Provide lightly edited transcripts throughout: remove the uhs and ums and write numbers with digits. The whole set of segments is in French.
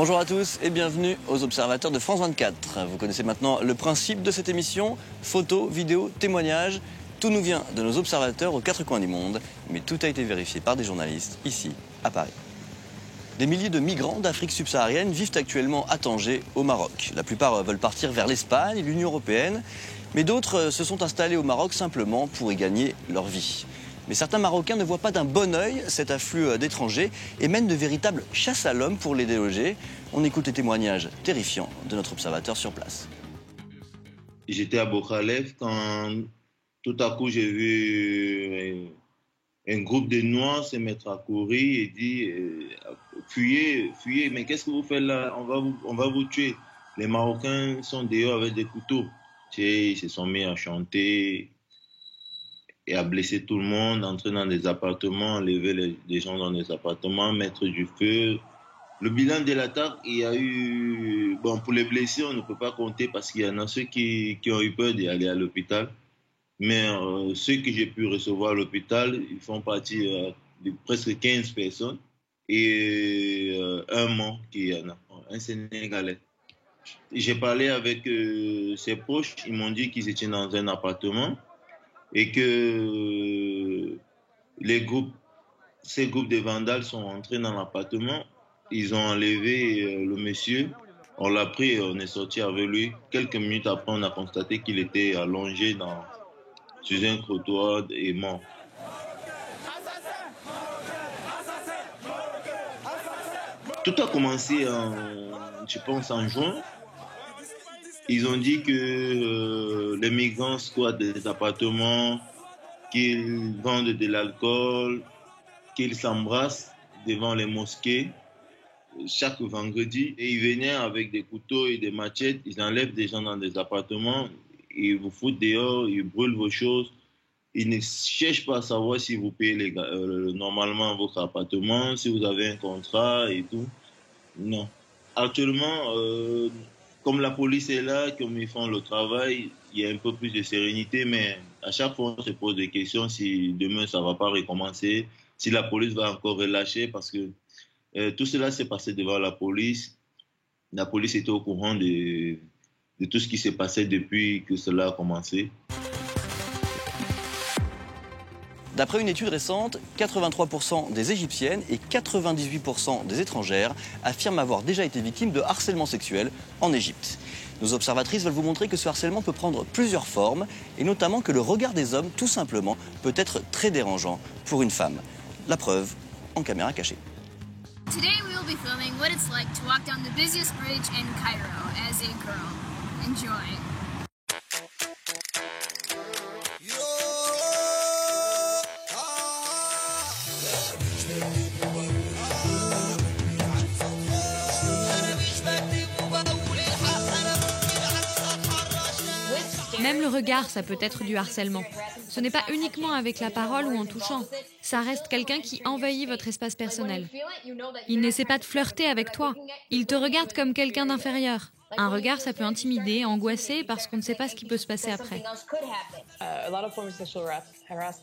Bonjour à tous et bienvenue aux Observateurs de France 24. Vous connaissez maintenant le principe de cette émission, photos, vidéos, témoignages. Tout nous vient de nos observateurs aux quatre coins du monde, mais tout a été vérifié par des journalistes ici, à Paris. Des milliers de migrants d'Afrique subsaharienne vivent actuellement à Tanger, au Maroc. La plupart veulent partir vers l'Espagne et l'Union européenne, mais d'autres se sont installés au Maroc simplement pour y gagner leur vie. Mais certains Marocains ne voient pas d'un bon œil cet afflux d'étrangers et mènent de véritables chasses à l'homme pour les déloger. On écoute les témoignages terrifiants de notre observateur sur place. J'étais à Bokhalef quand tout à coup j'ai vu un groupe de Noirs se mettre à courir et dire fuyez, fuyez, mais qu'est-ce que vous faites là? On va vous tuer. Les Marocains sont dehors avec des couteaux. Ils se sont mis à chanter et à blesser tout le monde, entrer dans des appartements, enlever les gens dans des appartements, mettre du feu. Le bilan de l'attaque, il y a eu... Bon, pour les blessés, on ne peut pas compter parce qu'il y en a ceux qui ont eu peur d'aller à l'hôpital. Mais ceux que j'ai pu recevoir à l'hôpital, ils font partie de presque 15 personnes et un mort qui en a, un Sénégalais. J'ai parlé avec ses proches, ils m'ont dit qu'ils étaient dans un appartement et que ces groupes de vandales sont entrés dans l'appartement. Ils ont enlevé le monsieur, on l'a pris, on est sorti avec lui. Quelques minutes après, on a constaté qu'il était allongé sur un trottoir et mort. Tout a commencé, je pense, en juin. Ils ont dit que les migrants squattent des appartements, qu'ils vendent de l'alcool, qu'ils s'embrassent devant les mosquées chaque vendredi. Et ils venaient avec des couteaux et des machettes, ils enlèvent des gens dans des appartements, ils vous foutent dehors, ils brûlent vos choses. Ils ne cherchent pas à savoir si vous payez normalement votre appartement, si vous avez un contrat et tout. Non. Actuellement, comme la police est là, comme ils font le travail, il y a un peu plus de sérénité, mais à chaque fois, on se pose des questions si demain, ça ne va pas recommencer, si la police va encore relâcher, parce que tout cela s'est passé devant la police. La police était au courant de tout ce qui s'est passé depuis que cela a commencé. D'après une étude récente, 83% des Égyptiennes et 98% des étrangères affirment avoir déjà été victimes de harcèlement sexuel en Égypte. Nos observatrices veulent vous montrer que ce harcèlement peut prendre plusieurs formes et notamment que le regard des hommes, tout simplement, peut être très dérangeant pour une femme. La preuve en caméra cachée. Today we will be filming what it's like to walk down the busiest bridge in Cairo as a girl. Enjoy. Même le regard, ça peut être du harcèlement. Ce n'est pas uniquement avec la parole ou en touchant. Ça reste quelqu'un qui envahit votre espace personnel. Il n'essaie pas de flirter avec toi. Il te regarde comme quelqu'un d'inférieur. Un regard, ça peut intimider, angoisser, parce qu'on ne sait pas ce qui peut se passer après.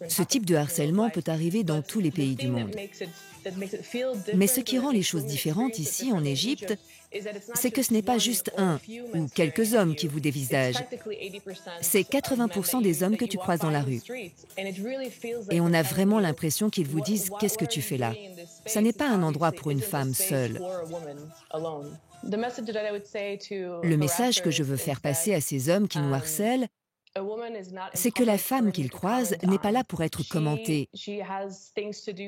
Ce type de harcèlement peut arriver dans tous les pays du monde. Mais ce qui rend les choses différentes ici, en Égypte, c'est que ce n'est pas juste un ou quelques hommes qui vous dévisagent. C'est 80% des hommes que tu croises dans la rue. Et on a vraiment l'impression qu'ils vous disent « Qu'est-ce que tu fais là ?» Ça n'est pas un endroit pour une femme seule. Le message que je veux faire passer à ces hommes qui nous harcèlent, c'est que la femme qu'ils croisent n'est pas là pour être commentée.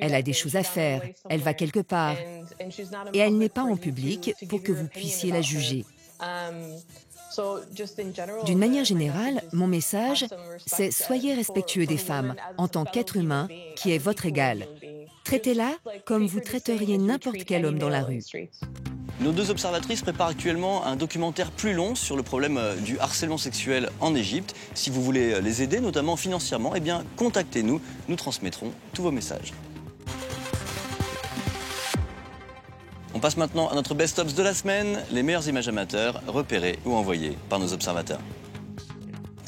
Elle a des choses à faire, elle va quelque part, et elle n'est pas en public pour que vous puissiez la juger. D'une manière générale, mon message, c'est soyez respectueux des femmes en tant qu'être humain qui est votre égal. Traitez-la comme vous traiteriez n'importe quel homme dans la rue. Nos deux observatrices préparent actuellement un documentaire plus long sur le problème du harcèlement sexuel en Égypte. Si vous voulez les aider, notamment financièrement, eh bien, contactez-nous, nous transmettrons tous vos messages. On passe maintenant à notre best-of de la semaine, les meilleures images amateurs repérées ou envoyées par nos observateurs.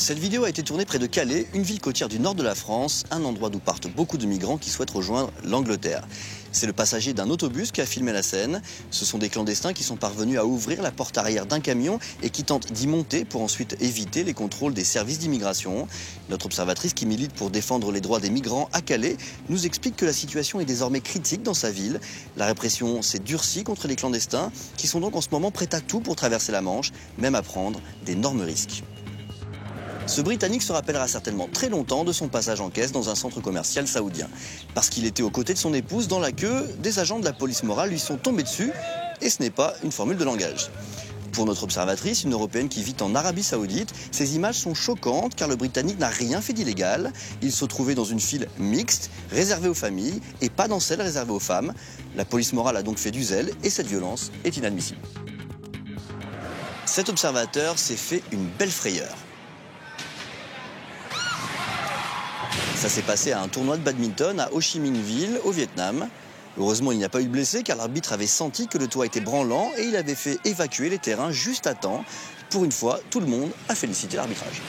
Cette vidéo a été tournée près de Calais, une ville côtière du nord de la France, un endroit d'où partent beaucoup de migrants qui souhaitent rejoindre l'Angleterre. C'est le passager d'un autobus qui a filmé la scène. Ce sont des clandestins qui sont parvenus à ouvrir la porte arrière d'un camion et qui tentent d'y monter pour ensuite éviter les contrôles des services d'immigration. Notre observatrice qui milite pour défendre les droits des migrants à Calais nous explique que la situation est désormais critique dans sa ville. La répression s'est durcie contre les clandestins qui sont donc en ce moment prêts à tout pour traverser la Manche, même à prendre d'énormes risques. Ce Britannique se rappellera certainement très longtemps de son passage en caisse dans un centre commercial saoudien. Parce qu'il était aux côtés de son épouse dans la queue, des agents de la police morale lui sont tombés dessus et ce n'est pas une formule de langage. Pour notre observatrice, une Européenne qui vit en Arabie Saoudite, ces images sont choquantes car le Britannique n'a rien fait d'illégal. Il se trouvait dans une file mixte, réservée aux familles et pas dans celle réservée aux femmes. La police morale a donc fait du zèle et cette violence est inadmissible. Cet observateur s'est fait une belle frayeur. Ça s'est passé à un tournoi de badminton à Ho Chi Minh Ville, au Vietnam. Heureusement, il n'y a pas eu de blessés car l'arbitre avait senti que le toit était branlant et il avait fait évacuer les terrains juste à temps. Pour une fois, tout le monde a félicité l'arbitrage.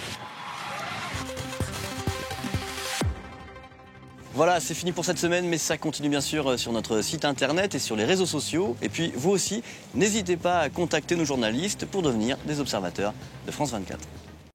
Voilà, c'est fini pour cette semaine, mais ça continue bien sûr sur notre site internet et sur les réseaux sociaux. Et puis, vous aussi, n'hésitez pas à contacter nos journalistes pour devenir des observateurs de France 24.